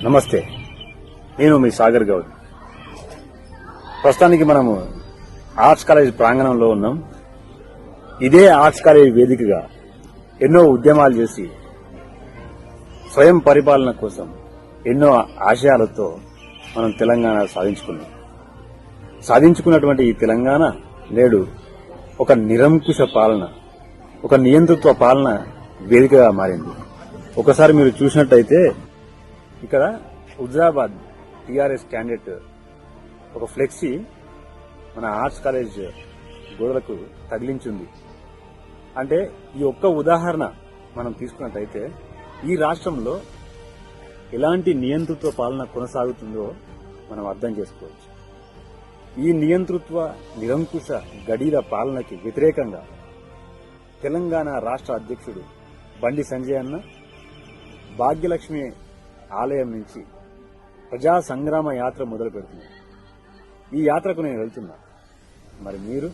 నమస్తే, నేను మీ సాగర్ గౌడ్. ప్రస్తుతానికి మనము ఆర్ట్స్ కాలేజ్ ప్రాంగణంలో ఉన్నాం. ఇదే ఆర్ట్స్ కాలేజ్ వేదికగా ఎన్నో ఉద్యమాలు చేసి స్వయం పరిపాలన కోసం ఎన్నో ఆశయాలతో మనం తెలంగాణ సాధించుకున్నటువంటి ఈ తెలంగాణ నేడు ఒక నిరంకుశ పాలన, ఒక నియంతృత్వ పాలన వేదికగా మారింది. ఒకసారి మీరు చూసినట్టయితే ఇక్కడ హుజరాబాద్ టీఆర్ఎస్ క్యాండిడేట్ ఒక ఫ్లెక్సీ మన ఆర్ట్స్ కాలేజ్ గోడలకు తగిలించింది. అంటే ఈ ఒక్క ఉదాహరణ మనం తీసుకున్నట్టయితే ఈ రాష్ట్రంలో ఎలాంటి నియంతృత్వ పాలన కొనసాగుతుందో మనం అర్థం చేసుకోవచ్చు. ఈ నియంతృత్వ నిరంకుశ గడీల పాలనకి వ్యతిరేకంగా తెలంగాణ రాష్ట్ర అధ్యక్షుడు బండి సంజయ్ అన్న భాగ్యలక్ష్మి ఆలయం నుంచి ప్రజా సంగ్రామ యాత్ర మొదలు పెడుతున్నారు. ఈ యాత్రకు నేను వెళ్తున్నా. మరి మీరు